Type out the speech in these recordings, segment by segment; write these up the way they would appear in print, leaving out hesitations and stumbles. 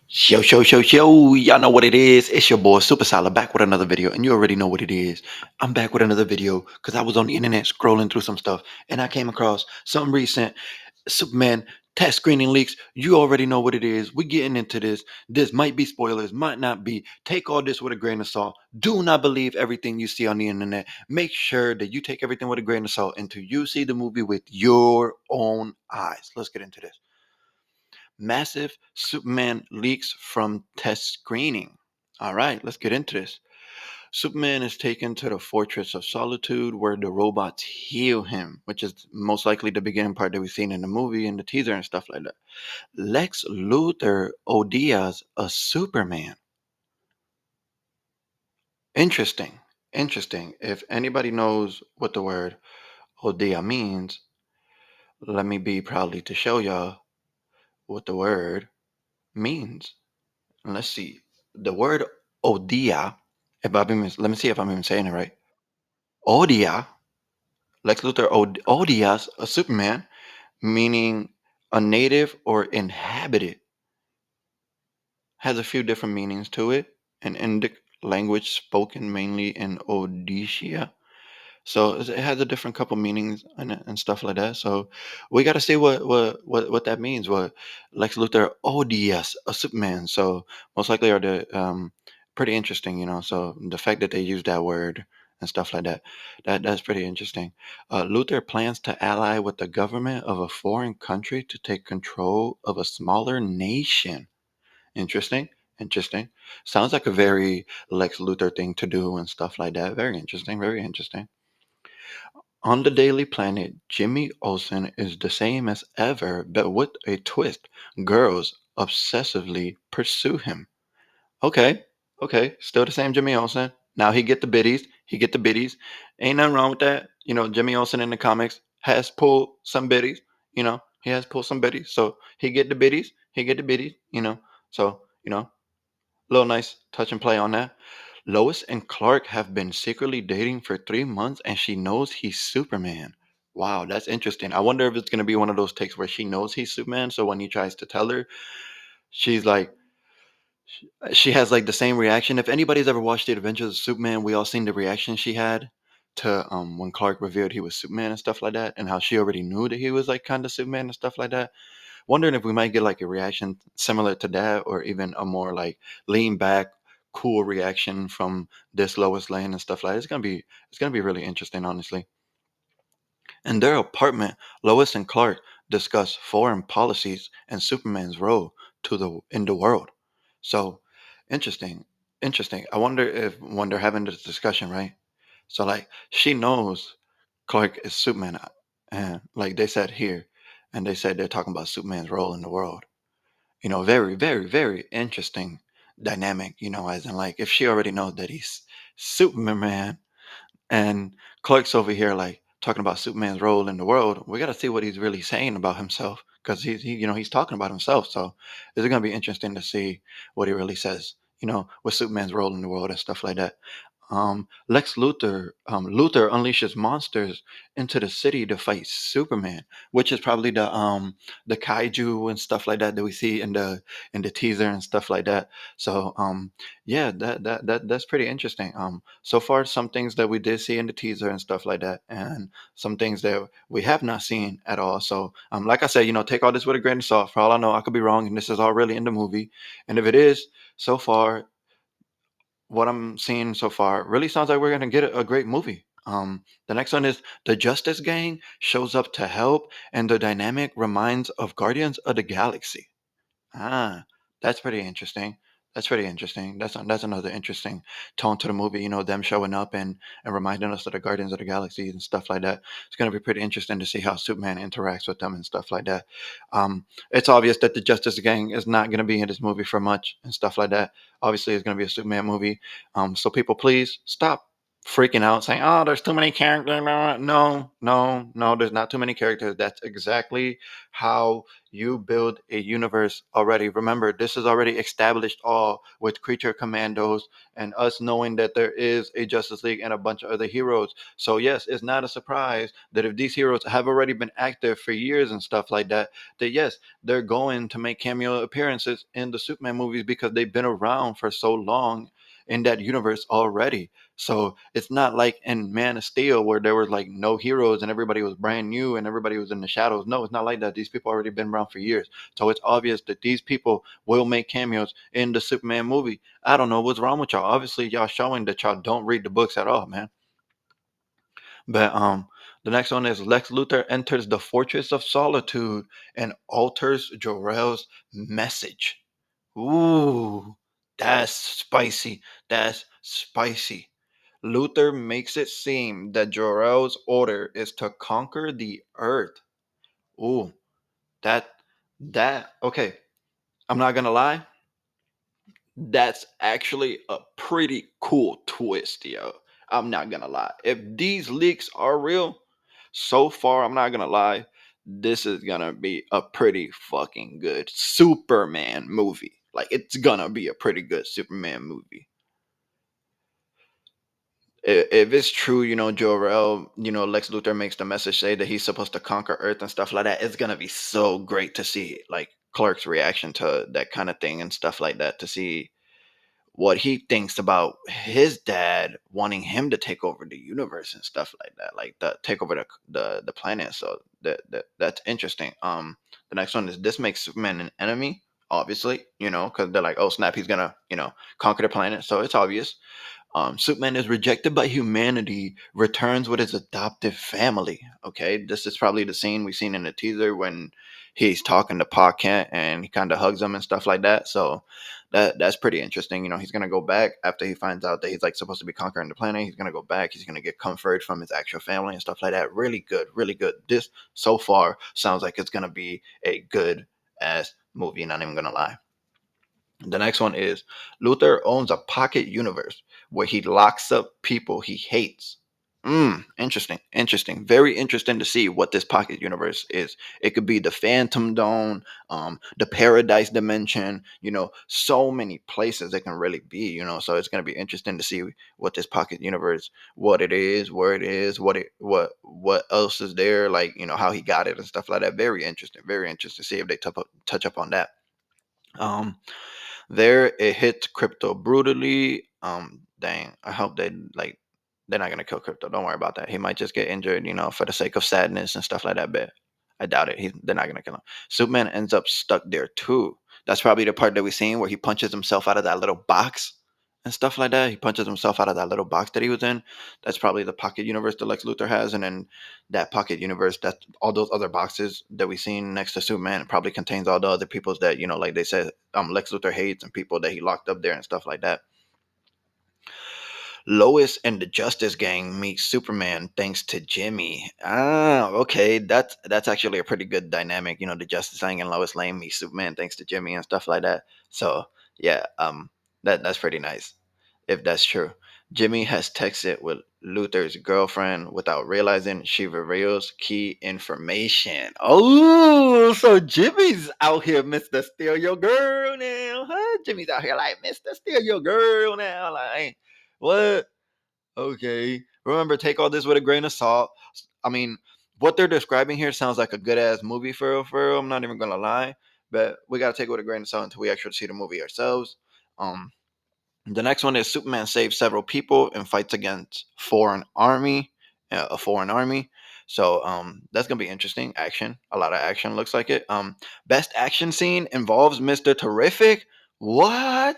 Y'all know what it is. It's your boy Super Solid back with another video, and you already know what it is. I'm back with another video because I was on the internet scrolling through some stuff and I came across some recent Superman test screening leaks. You already know what it is. We're getting into this. This might be spoilers, might not be. Take all this with a grain of salt. Do not believe everything you see on the internet. Make sure that you take everything with a grain of salt until you see the movie with your own eyes. Let's get into this. Massive Superman leaks from test screening. All right, let's get into this. Superman is taken to the Fortress of Solitude where the robots heal him, which is most likely the beginning part that we've seen in the movie and the teaser and stuff like that. Lex Luthor odias a Superman. Interesting. Interesting. If anybody knows what the word odia means, let me be proudly to show y'all what the word means. Let's see. The word Odia, let me see if I'm even saying it right. Odia, Lex Luthor odias a Superman, meaning a native or inhabited, has a few different meanings to it. An Indic language spoken mainly in Odisha. So it has a different couple meanings and stuff like that. So we got to see what that means. What Lex Luthor odious a Superman. So most likely are the pretty interesting, you know. So the fact that they use that word and stuff like that, that's pretty interesting. Luthor plans to ally with the government of a foreign country to take control of a smaller nation. Interesting. Interesting. Sounds like a very Lex Luthor thing to do and stuff like that. Very interesting. Very interesting. On the Daily Planet, Jimmy Olsen is the same as ever, but with a twist. Girls obsessively pursue him. Okay, okay, still the same Jimmy Olsen. Now he get the biddies. He get the biddies. Ain't nothing wrong with that. You know, Jimmy Olsen in the comics has pulled some biddies. You know, he has pulled some biddies. So he get the biddies. He get the biddies. You know, so little nice touch and play on that. Lois and Clark have been secretly dating for 3 months and she knows he's Superman. Wow, that's interesting. I wonder if it's going to be one of those takes where she knows he's Superman. So when he tries to tell her, she's like, she has like the same reaction. If anybody's ever watched The Adventures of Superman, we all seen the reaction she had to when Clark revealed he was Superman and stuff like that, and how she already knew that he was like kind of Superman and stuff like that. Wondering if we might get like a reaction similar to that, or even a more like lean back, cool reaction from this Lois Lane and stuff like that. It's gonna be really interesting, honestly. In their apartment, Lois and Clark discuss foreign policies and Superman's role to the in the world. So interesting, interesting. I wonder if when they're having this discussion, right? So like she knows Clark is Superman, and like they said here, and they said they're talking about Superman's role in the world. Very, very, very interesting dynamic. As in like if she already knows that he's Superman, and Clark's over here like talking about Superman's role in the world. We got to see what he's really saying about himself because he's talking about himself. So it's going to be interesting to see what he really says. With Superman's role in the world and stuff like that. Lex Luthor, Luthor unleashes monsters into the city to fight Superman, which is probably the kaiju and stuff like that we see in the teaser and stuff like that. So yeah, that's pretty interesting. So far, some things that we did see in the teaser and stuff like that, and some things that we have not seen at all. So like I said, take all this with a grain of salt. For all I know, I could be wrong, and this is all really in the movie. And if it is, so far what I'm seeing so far really sounds like we're gonna get a great movie. The next one is the Justice Gang shows up to help, and the dynamic reminds of Guardians of the Galaxy. Ah, that's pretty interesting. That's pretty interesting. That's another interesting tone to the movie. Them showing up and reminding us of the Guardians of the Galaxy and stuff like that. It's gonna be pretty interesting to see how Superman interacts with them and stuff like that. It's obvious that the Justice Gang is not gonna be in this movie for much and stuff like that. Obviously, it's gonna be a Superman movie. So people, please stop. freaking out saying, "Oh, there's too many characters." No, no, no, there's not too many characters. That's exactly how you build a universe already. Remember, this is already established all with Creature Commandos and us knowing that there is a Justice League and a bunch of other heroes. So yes, it's not a surprise that if these heroes have already been active for years and stuff like that, that yes, they're going to make cameo appearances in the Superman movies because they've been around for so long in that universe already. So it's not like in Man of Steel where there was like no heroes and everybody was brand new and everybody was in the shadows. No, it's not like that. These people already been around for years. So it's obvious that these people will make cameos in the Superman movie. I don't know what's wrong with y'all. Obviously, y'all showing that y'all don't read the books at all, man. But the next one is Lex Luthor enters the Fortress of Solitude and alters Jor-El's message. Ooh, that's spicy. That's spicy. Luther makes it seem that Jor-El's order is to conquer the earth. Ooh, that okay. I'm not gonna lie. That's actually a pretty cool twist, yo. I'm not gonna lie. If these leaks are real, so far, I'm not gonna lie, this is gonna be a pretty fucking good Superman movie. Like, it's gonna be a pretty good Superman movie. If it's true, Jor-El, Lex Luthor makes the message say that he's supposed to conquer Earth and stuff like that. It's gonna be so great to see like Clark's reaction to that kind of thing and stuff like that. To see what he thinks about his dad wanting him to take over the universe and stuff like that, like the take over the planet. So that's interesting. The next one is this makes Superman an enemy, obviously, because they're like, oh snap, he's gonna conquer the planet. So it's obvious. Superman is rejected by humanity, returns with his adoptive family. Okay, this is probably the scene we've seen in the teaser when he's talking to Pa Kent and he kind of hugs him and stuff like that. So that's pretty interesting. He's gonna go back after he finds out that he's like supposed to be conquering the planet. He's gonna go back. He's gonna get comfort from his actual family and stuff like that. Really good, really good. This so far sounds like it's gonna be a good ass movie. Not even gonna lie. The next one is Luther owns a pocket universe where he locks up people he hates. Interesting, interesting. Very interesting to see what this pocket universe is. It could be the Phantom Zone, the Paradise Dimension. So many places it can really be. So it's gonna be interesting to see what this pocket universe, what it is, where it is, what else is there, like how he got it and stuff like that. Very interesting. Very interesting to see if they touch up on that. Um, there it hits crypto brutally. Dang, I hope they're not gonna kill crypto. Don't worry about that. He might just get injured, for the sake of sadness and stuff like that. But I doubt it. They're not gonna kill him. Superman ends up stuck there too. That's probably the part that we seen where he punches himself out of that little box and stuff like that. He punches himself out of that little box that he was in. That's probably the pocket universe that Lex Luthor has, and then that pocket universe, that all those other boxes that we seen next to Superman probably contains all the other peoples that like they said, Lex Luthor hates and people that he locked up there and stuff like that. Lois and the Justice Gang meet Superman thanks to Jimmy. Ah, okay, that's actually a pretty good dynamic. The Justice Gang and Lois Lane meet Superman thanks to Jimmy and stuff like that. So yeah, that's pretty nice if that's true. Jimmy has texted with Luther's girlfriend without realizing she reveals key information. Oh, so Jimmy's out here, Mr. Steal Your Girl now, huh? Jimmy's out here like Mr. Steal Your Girl now. Like, what? Okay. Remember, take all this with a grain of salt. I mean, what they're describing here sounds like a good ass movie for real. I'm not even gonna lie. But we gotta take it with a grain of salt until we actually see the movie ourselves. Um the next one is Superman saves several people and fights against a foreign army. So that's gonna be interesting. Action, a lot of action looks like it. Best action scene involves Mister Terrific. What?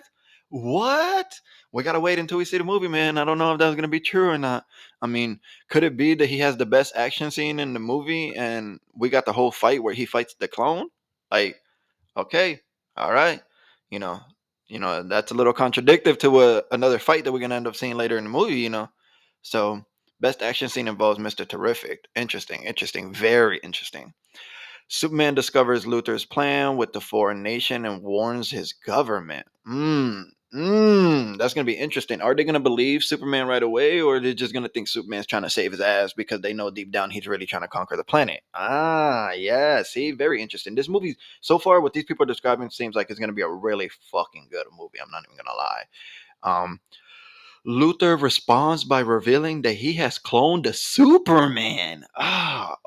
What? We gotta wait until we see the movie, man. I don't know if that's gonna be true or not. I mean, could it be that he has the best action scene in the movie, and we got the whole fight where he fights the clone? Like, okay, all right, you know, that's a little contradictive to another fight that we're gonna end up seeing later in the movie. So best action scene involves Mister Terrific. Interesting, interesting, very interesting. Superman discovers Luther's plan with the foreign nation and warns his government. That's gonna be interesting. Are they gonna believe Superman right away, or are they just gonna think Superman's trying to save his ass because they know deep down he's really trying to conquer the planet? Yeah. See, very interesting. This movie so far, what these people are describing, seems like it's gonna be a really fucking good movie. I'm not even gonna lie. Um, Luthor responds by revealing that he has cloned the Superman.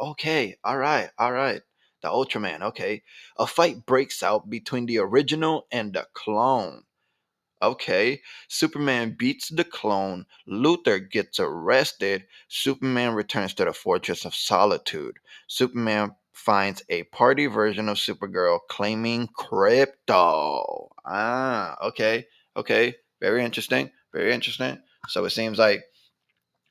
Okay. All right. The Ultraman. Okay. A fight breaks out between the original and the clone. Okay, Superman beats the clone. Luther gets arrested. Superman returns to the Fortress of Solitude. Superman finds a party version of Supergirl claiming crypto. Okay, okay. Very interesting. Very interesting. So it seems like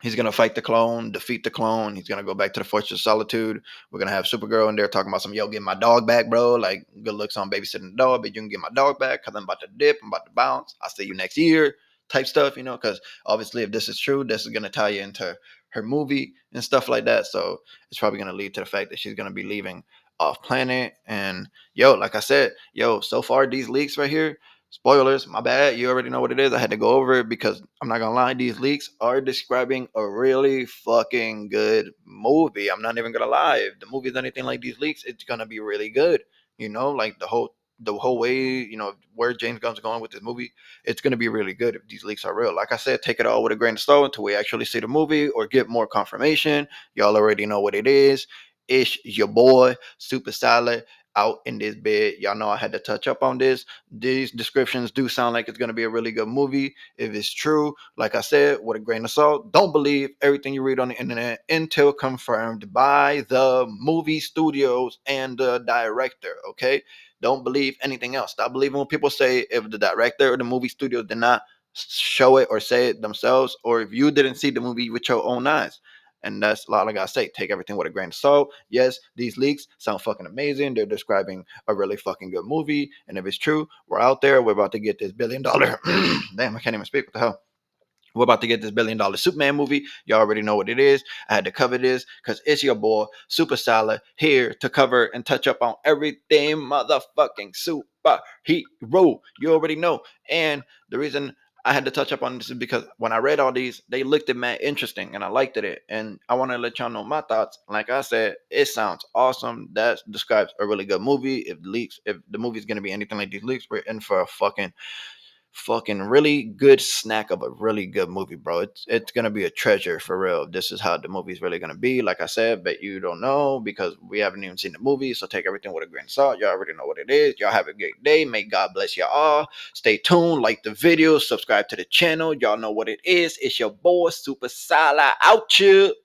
he's gonna fight the clone, defeat the clone. He's gonna go back to the Fortress of Solitude. We're gonna have Supergirl in there talking about some, yo, get my dog back, bro. Like, good looks on babysitting the dog, but you can get my dog back because I'm about to dip. I'm about to bounce. I'll see you next year, type stuff, you know. Because obviously, if this is true, this is gonna tie you into her movie and stuff like that. So it's probably gonna lead to the fact that she's gonna be leaving off planet. And yo, like I said, yo, so far these leaks right here. Spoilers, my bad. You already know what it is. I had to go over it because I'm not gonna lie, these leaks are describing a really fucking good movie. I'm not even gonna lie. If the movie is anything like these leaks, it's gonna be really good. You know, like the whole way, you know, where James Gunn's going with this movie, it's gonna be really good if these leaks are real. Like I said, take it all with a grain of salt until we actually see the movie or get more confirmation. Y'all already know what it is. It's your boy, Super Solid, out in this bed. Y'all know I had to touch up on this. These descriptions do sound like it's going to be a really good movie. If it's true, like I said, with a grain of salt, don't believe everything you read on the internet until confirmed by the movie studios and the director. Okay, don't believe anything else. Stop believing when people say if the director or the movie studio did not show it or say it themselves, or if you didn't see the movie with your own eyes. And that's a lot. I gotta say, take everything with a grain of salt. Yes, these leaks sound fucking amazing. They're describing a really fucking good movie. And if it's true, we're out there. We're about to get this $1 billion. Damn, I can't even speak. What the hell? We're about to get this $1 billion Superman movie. You already know what it is. I had to cover this because it's your boy, Super Solid, here to cover and touch up on everything motherfucking super hero. You already know. And the reason I had to touch up on this is because when I read all these, they looked at Matt interesting and I liked it. And I want to let y'all know my thoughts. Like I said, it sounds awesome. That describes a really good movie. If the movie is going to be anything like these leaks, we're in for a fucking really good snack of a really good movie, bro. It's gonna be a treasure for real. This is how the movie's really gonna be. Like I said, but you don't know because we haven't even seen the movie. So take everything with a grain of salt. Y'all already know what it is. Y'all have a great day. May God bless y'all all. Stay tuned, like the video, subscribe to the channel. Y'all know what it is. It's your boy Super Sala out you.